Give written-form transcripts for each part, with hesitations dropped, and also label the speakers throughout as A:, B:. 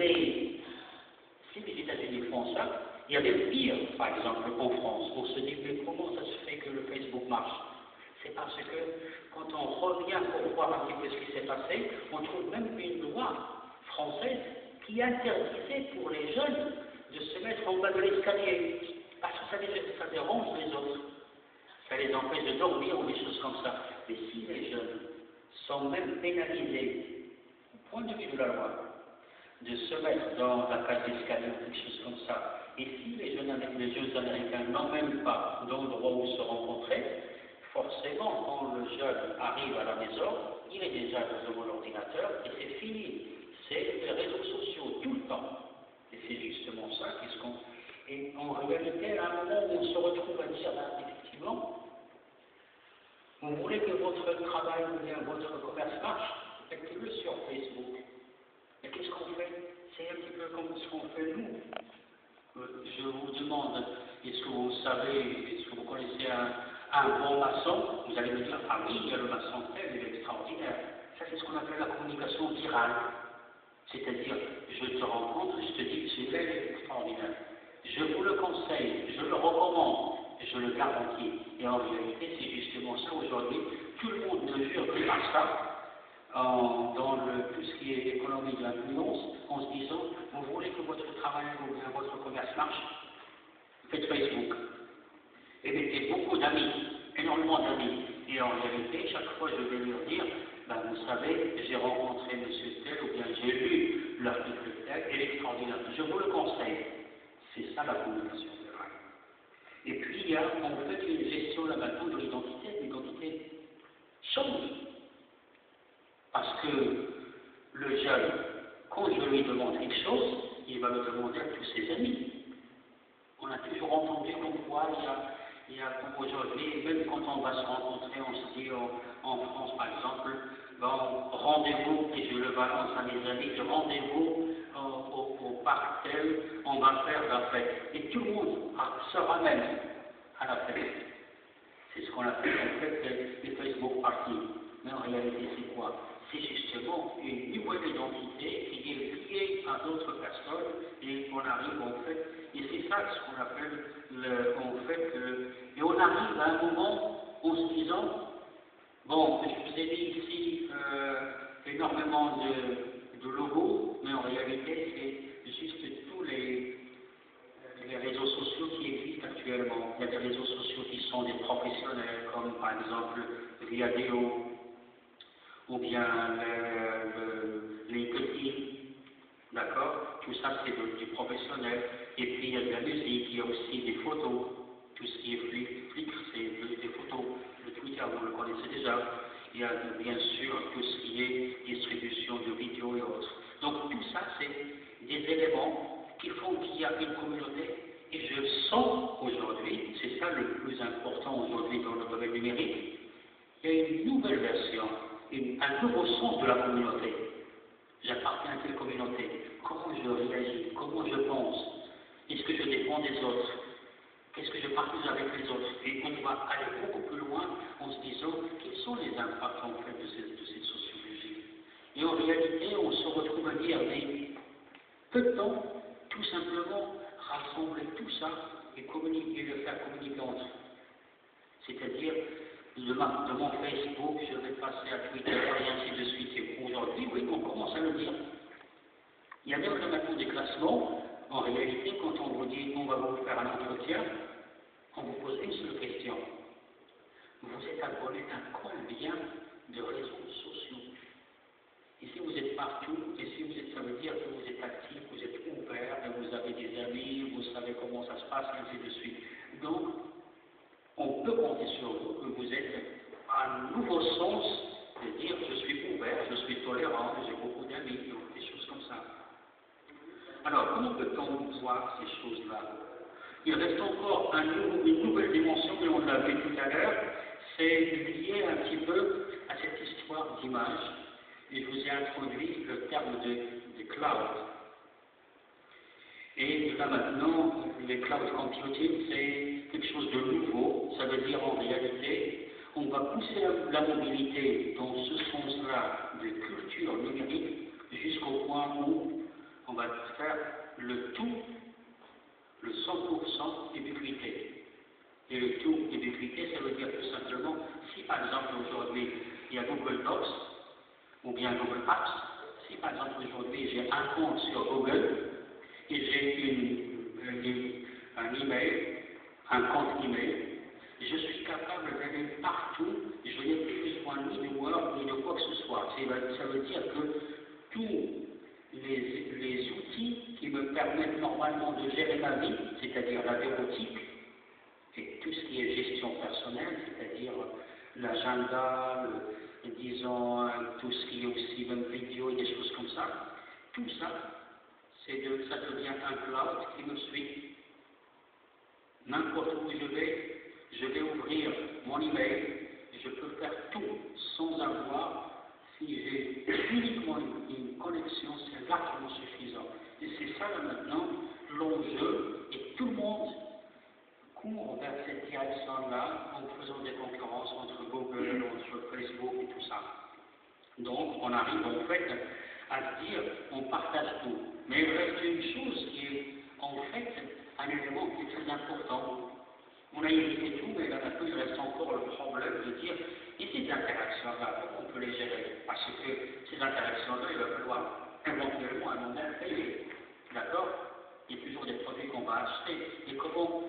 A: Mais si les États-Unis font ça, il y a même pire, par exemple, en France. On se dit, mais comment ça se fait que le Facebook marche? C'est parce que quand on revient pour voir un petit peu ce qui s'est passé, on trouve même une loi française qui interdisait pour les jeunes de se mettre en bas de l'escalier. Parce que ça dérange les autres. Ça les empêche de dormir ou des choses comme ça. Mais si les jeunes sont même pénalisés, au point de vue de la loi, de se mettre dans la cage d'escalier ou quelque chose comme ça, et si les jeunes Américains n'emmènent pas d'endroit où se rencontrer, forcément, quand le jeune arrive à la maison, il est déjà devant l'ordinateur et c'est fini. C'est les réseaux sociaux tout le temps. Et c'est justement ça qui se compte. Et en réalité, à un moment où on se retrouve à dire, effectivement, vous voulez que votre travail ou bien votre commerce marche, mettez-le sur Facebook. Mais qu'est-ce qu'on fait? C'est un petit peu comme ce qu'on fait nous. Je vous demande, est-ce que vous savez, est-ce que vous connaissez un bon maçon? Vous allez me dire, ah oui, il y a le maçon tel, il est extraordinaire. Ça, c'est ce qu'on appelle la communication virale. C'est-à-dire, je te rencontre, je te dis, celui-là, il est extraordinaire. Je vous le conseille, je le recommande, je le garantis. Et en réalité, c'est justement ça aujourd'hui. Tout le monde ne jure que par ça. Dans tout ce qui est économie de l'influence, en se disant, vous voulez que votre travail ou bien votre commerce marche, faites Facebook. Et mettez beaucoup d'amis, énormément d'amis. Et en réalité, chaque fois, je vais leur dire, vous savez, j'ai rencontré monsieur tel, ou bien j'ai lu l'article tel, il est extraordinaire. Je vous le conseille. C'est ça la communication virale. Et puis, il y a en fait une gestion là maintenant de l'identité. L'identité change. Parce que le jeune, quand je lui demande quelque chose, il va me demander à tous ses amis. On a toujours entendu comme quoi il y a comme aujourd'hui, même quand on va se rencontrer, on se dit en France par exemple, rendez-vous, et je le balance à mes amis, rendez-vous au parc tel, on va faire la fête. Et tout le monde se ramène à la fête. C'est ce qu'on appelle en fait les Facebook parties. Mais en réalité, c'est quoi? C'est justement une nouvelle identité qui est liée à d'autres personnes et on arrive en fait, et c'est ça ce qu'on appelle et on arrive à un moment en se disant, bon, je vous ai mis ici énormément de logos, mais en réalité, c'est juste tous les réseaux sociaux qui existent actuellement. Il y a des réseaux sociaux qui sont des professionnels, comme par exemple Viadeo, ou bien les petits, d'accord? Tout ça c'est du professionnel. Et puis il y a de la musique, il y a aussi des photos. Tout ce qui est Flickr, c'est des photos. Le Twitter, vous le connaissez déjà. Il y a bien sûr tout ce qui est distribution de vidéos et autres. Donc tout ça, c'est des éléments qui font qu'il y a une communauté. Et je sens aujourd'hui, c'est ça le plus important aujourd'hui dans le domaine numérique, il y a une nouvelle version, un nouveau sens de la communauté. J'appartiens à quelle communauté? Comment je réagis? Comment je pense? Est-ce que je dépends des autres? Qu'est-ce que je partage avec les autres? Et on va aller beaucoup plus loin en se disant quels sont les impacts en fait de cette sociologie. Et en réalité, on se retrouve à dire, mais peut-on tout simplement rassembler tout ça et communiquer, le faire communiquer entre eux? C'est-à-dire, de mon Facebook, je vais passer à Twitter et ainsi de suite. Et aujourd'hui, oui, on commence à le dire. Il y a même maintenant des classements. En réalité, quand on vous dit on va vous faire un entretien, on vous pose une seule question. Vous êtes abonné à combien de réseaux sociaux? Et si vous êtes partout, et si vous êtes, ça veut dire que vous êtes actif, vous êtes ouvert, et vous avez des amis, vous savez comment ça se passe, et ainsi de suite. Donc, on peut compter sur vous que vous êtes un nouveau sens de dire je suis ouvert, je suis tolérant, j'ai beaucoup d'amis, des choses comme ça. Alors, comment peut-on voir ces choses-là? Il reste encore une nouvelle dimension, et on l'a vu tout à l'heure, c'est lié un petit peu à cette histoire d'image. Et je vous ai introduit le terme de cloud. Et là maintenant, le cloud computing, c'est quelque chose de nouveau. Ça veut dire en réalité, on va pousser la mobilité dans ce sens-là de culture numérique jusqu'au point où on va le tout, le 100% ubiquité. Et le tout ubiquité, ça veut dire tout simplement, si par exemple aujourd'hui il y a Google Docs ou bien Google Apps, si par exemple aujourd'hui j'ai un compte sur Google et j'ai un email, un compte email, je suis capable d'aller partout, je n'ai plus besoin ni de Word ni de quoi que ce soit. Ça veut dire que tous les outils qui me permettent normalement de gérer ma vie, c'est-à-dire la bureautique, et tout ce qui est gestion personnelle, c'est-à-dire l'agenda, disons, tout ce qui est aussi même vidéo et des choses comme ça, tout ça, ça devient un cloud qui me suit. N'importe où je vais ouvrir mon email, je peux faire tout sans avoir, si j'ai uniquement une connexion, c'est largement suffisant. Et c'est ça là maintenant l'enjeu, et tout le monde court vers cette direction-là en faisant des concurrences entre Google, entre Facebook et tout ça. Donc on arrive en fait à se dire on partage tout. Mais il reste une chose qui est en fait un élément qui est très important. On a évité tout, mais là maintenant il reste encore le problème de dire et ces interactions-là, comment on peut les gérer? Parce que ces interactions-là, il va falloir éventuellement à un moment payer. D'accord? Il y a toujours des produits qu'on va acheter. Et comment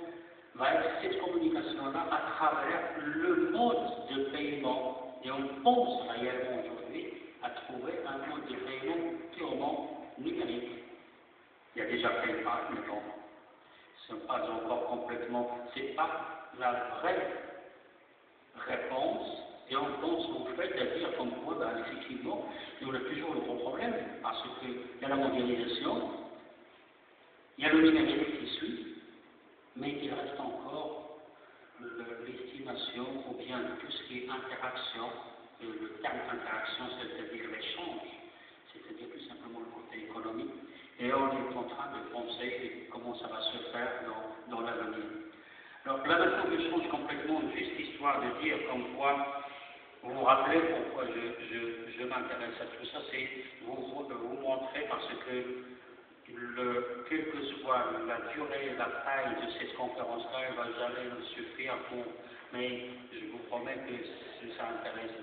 A: va être cette communication-là à travers le mode de paiement? Et on pense réellement aujourd'hui à trouver un mode de paiement purement numérique. Il y a déjà PayPal, mais bon, ce n'est pas encore complètement, c'est pas la vraie réponse, et on pense en fait à dire comme quoi, ben, effectivement, on a toujours le gros problème, parce qu'il y a la mondialisation, il y a le numérique qui suit, mais il reste encore l'estimation ou bien tout ce qui est interaction, le terme interaction, c'est-à-dire l'échange, c'est-à-dire tout simplement le côté économique, et on est en train de penser comment ça va se faire dans l'avenir. Alors là maintenant je change complètement, juste histoire de dire comme quoi, vous vous rappelez pourquoi je m'intéresse à tout ça, c'est vous montrer parce que quelle que soit la durée et la taille de cette conférence-là, elle ne va jamais nous suffire pour, mais je vous promets que si ça intéresse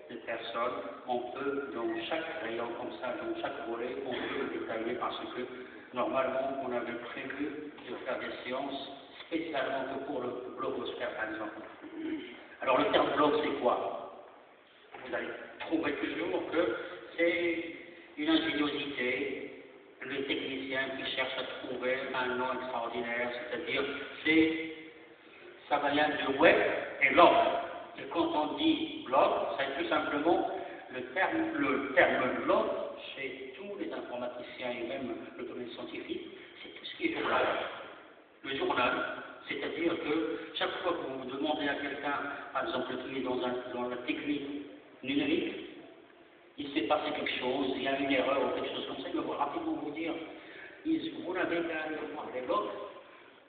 A: des personnes, on peut, dans chaque rayon comme ça, dans chaque volet, on peut le détailler parce que normalement, on avait prévu de faire des séances spécialement que pour le blogosphère, par exemple. Alors, le terme blog, c'est quoi? Vous allez trouver toujours que c'est une ingéniosité, le technicien qui cherche à trouver un nom extraordinaire, c'est-à-dire, ça vient de web et log. Et quand on dit blog, c'est tout simplement le terme blog, chez tous les informaticiens et même le domaine scientifique, c'est tout ce qui est journal. Le journal, c'est-à-dire que chaque fois que vous demandez à quelqu'un, par exemple, qui est dans la technique numérique, il s'est passé quelque chose, il y a une erreur ou quelque chose comme ça, il va rapidement vous dire, vous n'avez qu'à aller voir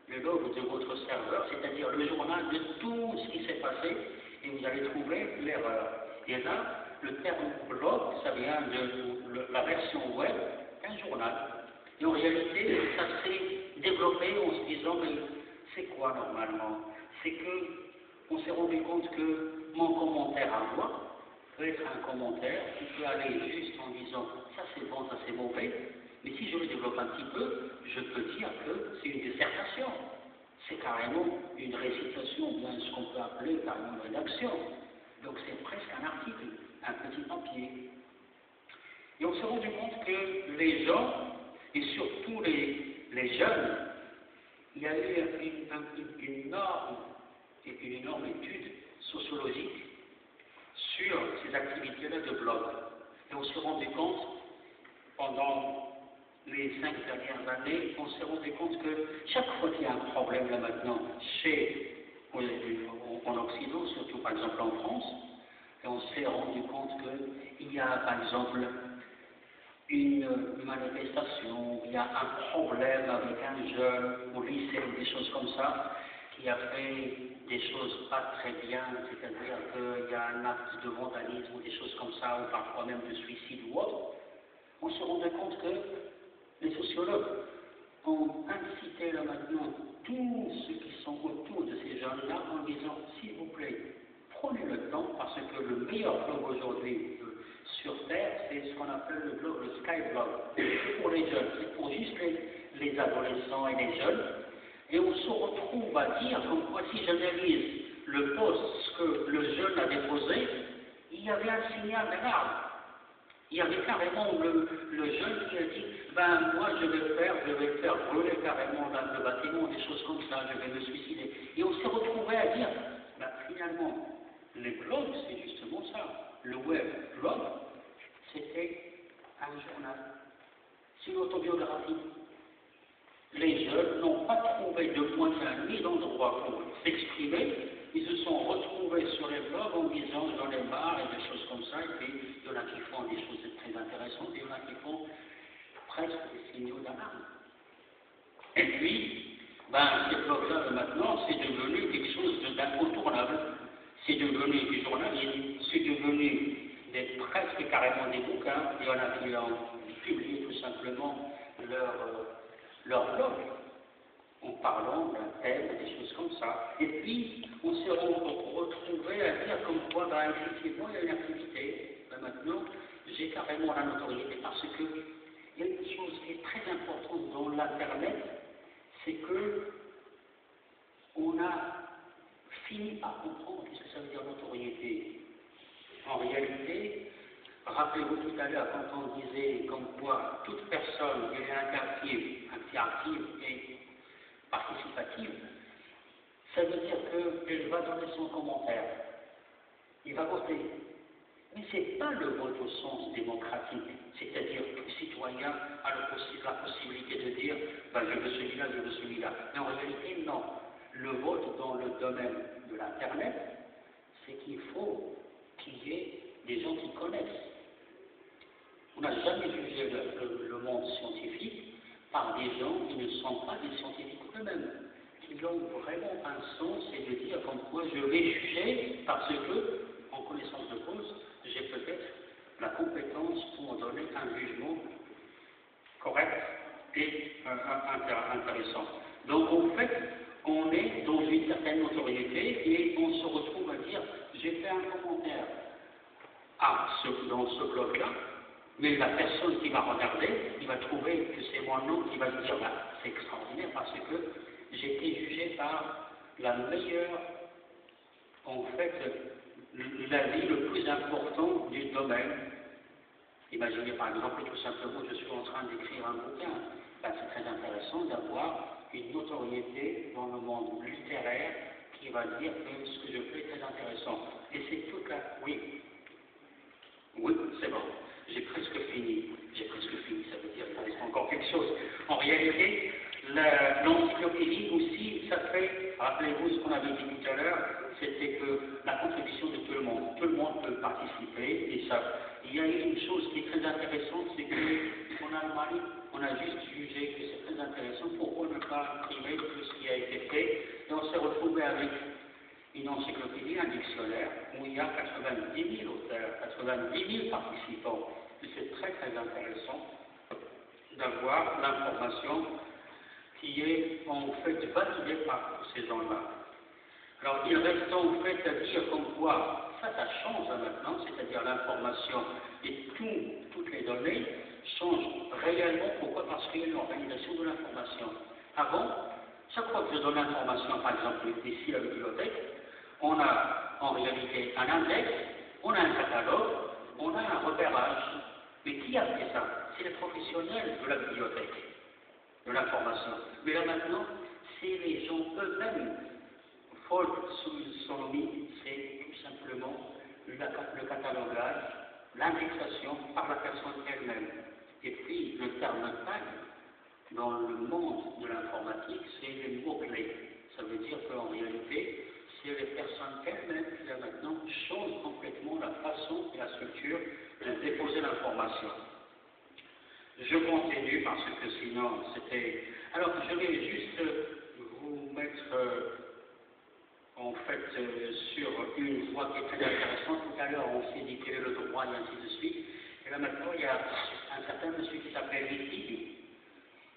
A: le log de votre serveur, c'est-à-dire le journal de tout ce qui s'est passé, et vous allez trouver l'erreur. Et là, le terme blog, ça vient de la version web d'un journal. Et en réalité, ça s'est développé en se disant, mais c'est quoi normalement? C'est qu'on s'est rendu compte que mon commentaire à moi peut être un commentaire qui peut aller juste en disant, ça c'est bon, ça c'est mauvais, mais si je le développe un petit peu, je peux dire que c'est une dissertation. C'est carrément une récitation, bien ce qu'on peut appeler carrément une rédaction. Donc c'est presque un article, un petit papier. Et on s'est rendu compte que les gens, et surtout les jeunes, il y a eu une énorme étude sociologique sur ces activités-là de blog. Et on s'est rendu compte, pendant les 5 dernières années, on s'est rendu compte que chaque fois qu'il y a un problème là maintenant, en Occident, surtout par exemple en France, et on s'est rendu compte qu'il y a par exemple une manifestation, il y a un problème avec un jeune au lycée, des choses comme ça, qui a fait des choses pas très bien, c'est-à-dire qu'il y a un acte de vandalisme ou des choses comme ça, ou parfois même de suicide ou autre, on se rendait compte que les sociologues contacter là maintenant tous ceux qui sont autour de ces jeunes-là en disant, s'il vous plaît, prenez le temps, parce que le meilleur blog aujourd'hui sur Terre, c'est ce qu'on appelle le blog, le Skyblog. C'est pour les jeunes, c'est pour juste les adolescents et les jeunes. Et on se retrouve à dire, comme quoi si j'analyse le poste que le jeune a déposé, il y avait un signal d'alarme. Il y avait carrément le jeune qui a dit, ben moi je vais faire brûler carrément le bâtiment, des choses comme ça, je vais me suicider. Et on s'est retrouvé à dire, ben finalement, les blogs, c'est justement ça. Le web blog, c'était un journal. C'est une autobiographie. Les jeunes n'ont pas trouvé de moyens ni d'endroit pour s'exprimer. Ils se sont retrouvés sur les blogs en disant j'en ai marre et des choses comme ça. Et puis il y en a qui font des choses très intéressantes et il y en a qui font presque des signaux d'alarme. Et puis, ben, ces blogs-là, maintenant, c'est devenu quelque chose d'incontournable. C'est devenu du journalisme, c'est devenu presque carrément des bouquins. Il y en a qui ont publié tout simplement leur blog en parlant d'un thème, des choses comme ça. Et puis, on s'est retrouvé à dire comme quoi, ben, effectivement, il y a une activité. Ben, maintenant, j'ai carrément la notoriété parce que il y a une chose qui est très importante dans l'Internet, c'est que on a fini par comprendre ce que ça veut dire notoriété. En réalité, rappelez-vous tout à l'heure quand on disait comme quoi toute personne qui est interactive et participative, ça veut dire qu'elle va donner son commentaire, il va voter. Mais ce n'est pas le vote au sens démocratique, c'est-à-dire que le citoyen a la possibilité de dire ben, je veux celui-là, je veux celui-là. Mais en réalité, non. Le vote dans le domaine de l'Internet, c'est qu'il faut qu'il y ait des gens qui connaissent. On n'a jamais jugé le monde scientifique par des gens qui ne sont pas des scientifiques eux-mêmes, qui ont vraiment un sens et de dire comme quoi je vais juger parce que, en connaissance de cause, j'ai peut-être la compétence pour donner un jugement correct et intéressant. Donc en fait, on est dans une certaine notoriété et on se retrouve à dire j'ai fait un commentaire dans ce blog-là, mais la personne qui va regarder, il va trouver que c'est mon nom qui va se dire bah, c'est extraordinaire parce que j'ai été jugé par la meilleure, en fait, l'avis le plus important du domaine. Imaginez par exemple, tout simplement, je suis en train d'écrire un bouquin. Ben, c'est très intéressant d'avoir une notoriété dans le monde littéraire qui va dire que ce que je fais est très intéressant. Et c'est tout là. Oui, c'est bon. J'ai presque fini. Ça veut dire qu'il reste encore quelque chose. En réalité, l'encyclopédie aussi, ça fait, rappelez-vous ce qu'on avait dit tout à l'heure, c'était que la contribution de tout le monde. Tout le monde peut participer et ça. Il y a une chose qui est très intéressante, c'est qu'en Allemagne, on a juste jugé que c'est très intéressant. Pourquoi ne pas imprimer tout ce qui a été fait? Et on s'est retrouvé avec une encyclopédie, un dictionnaire, où il y a 90 000 auteurs, 90 000 participants. Et c'est très très intéressant d'avoir l'information qui est en fait validée par tous ces gens-là. Alors il reste en fait à dire comme quoi ça change maintenant, c'est-à-dire l'information et toutes les données changent réellement. Pourquoi? Parce qu'il y a une organisation de l'information. Avant, chaque fois que je donne l'information, par exemple ici à la bibliothèque, on a en réalité un index, on a un catalogue, on a un repérage. Mais qui a fait ça? C'est les professionnels de la bibliothèque, de l'information. Mais là maintenant, c'est les gens eux-mêmes. Folk sont mis, c'est tout simplement le catalogage, l'indexation par la personne elle-même. Et puis, le terme tag, dans le monde de l'informatique, c'est les mots-clés. Ça veut dire qu'en réalité, c'est les personnes elles-mêmes qui, là maintenant, changent complètement la façon et la structure de déposer l'information. Je continue parce que sinon, c'était... Alors, je vais juste vous mettre... en fait, sur une voie qui est très intéressante. Tout à l'heure, on s'est dit quel est le droit et ainsi de suite. Et là maintenant, il y a un certain monsieur qui s'appelle Wittig.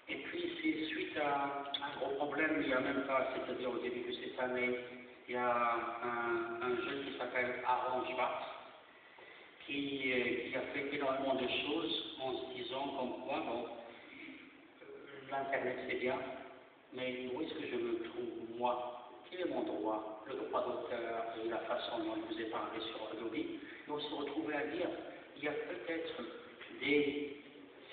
A: Et puis, c'est suite à un gros il n'y a même pas, c'est-à-dire au début de cette année, il y a un jeune qui s'appelle Aaron Schwartz, qui a fait énormément de choses en se disant comme quoi, bon, l'Internet c'est bien, mais où est-ce que je me trouve, moi? Quel est mon droit? Le droit d'auteur et la façon dont je vous ai parlé sur Adobe. Et on se retrouvait à dire, il y a peut-être des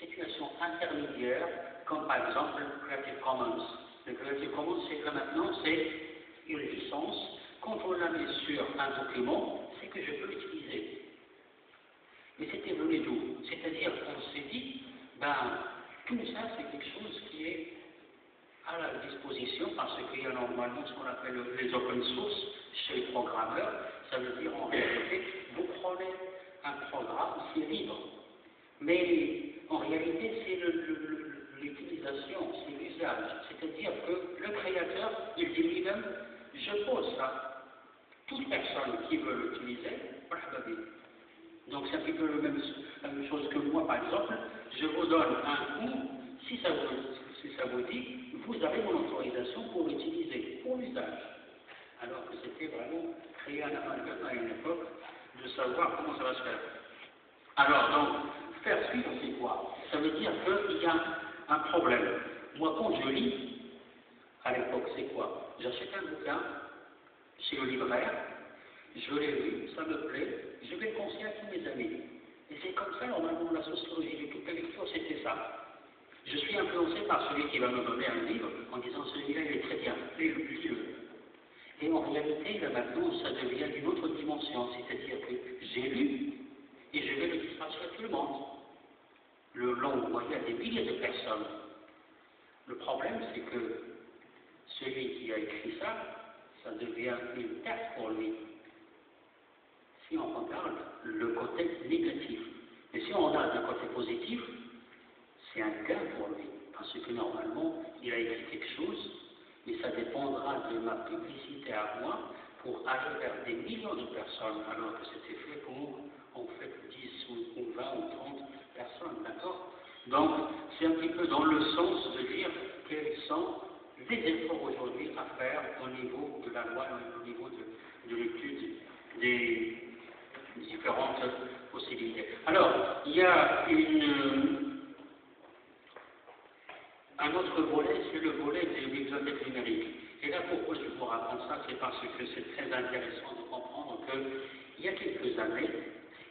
A: situations intermédiaires, comme par exemple le Creative Commons. Le Creative Commons, c'est que maintenant, c'est une licence. Quand on la met sur un document, c'est que je peux l'utiliser. Mais c'était venu d'où? C'est-à-dire qu'on s'est dit, ben, tout ça, c'est quelque chose qui est à la disposition parce qu'il y a normalement ce qu'on appelle les open source chez les programmeurs. Ça veut dire en réalité, vous prenez un programme, c'est libre. Mais en réalité, c'est l'utilisation, c'est l'usage. C'est-à-dire que le créateur, il dit lui-même, je pose ça. Toute personne qui veut l'utiliser, donc c'est un petit peu la même chose que moi, par exemple, je vous donne un cours, si ça vous dit, vous avez mon autorisation pour l'utiliser, pour l'usage. Alors que c'était vraiment créer un amalgame à une époque de savoir comment ça va se faire. Alors donc, faire suivre, c'est quoi? Ça veut dire qu'il y a un problème. Moi, quand je lis, à l'époque, c'est quoi? J'achète un bouquin chez le libraire, je l'ai lu, ça me plaît, je vais le conseiller à tous mes amis. Et c'est comme ça, normalement, la sociologie de toute la lecture, c'était ça. Je suis influencé par celui qui va me donner un livre en disant celui-là, il est très bien, lis-le. Et en réalité, là maintenant, ça devient d'une autre dimension, c'est-à-dire que j'ai lu et je vais le dispatcher à tout le monde. Le long, il y a des milliers de personnes. Le problème, c'est que celui qui a écrit ça, ça devient une perte pour lui. Si on regarde le côté négatif. Mais si on regarde le côté positif, c'est un gain pour lui. Parce que normalement, il a écrit quelque chose, mais ça dépendra de ma publicité à moi pour aller vers des millions de personnes, alors que c'était fait pour, en fait, 10 ou 20 ou 30 personnes, d'accord? Donc, c'est un petit peu dans le sens de dire quels sont les efforts aujourd'hui à faire au niveau de la loi, au niveau de l'étude des différentes possibilités. Alors, il y a un autre volet, c'est le volet des bibliothèques numériques. Et là, pourquoi je vous raconte ça? C'est parce que c'est très intéressant de comprendre qu'il y a quelques années,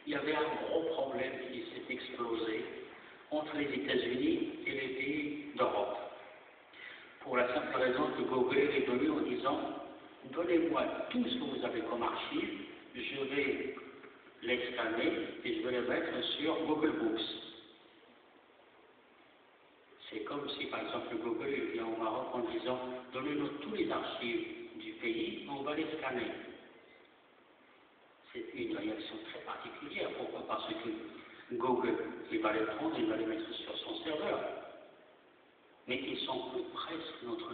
A: il y avait un gros problème qui s'est explosé entre les États-Unis et les pays d'Europe. Pour la simple raison que Google est venu en disant, donnez-moi tout ce que vous avez comme archive, je vais les scanner et je vais les mettre sur Google Books. C'est comme si, par exemple, Google vient au Maroc en disant « Donnez-nous tous les archives du pays, on va les scanner ». C'est une réaction très particulière. Pourquoi? Parce que Google, il va les prendre, il va les mettre sur son serveur. Mais ils sont plus presque notre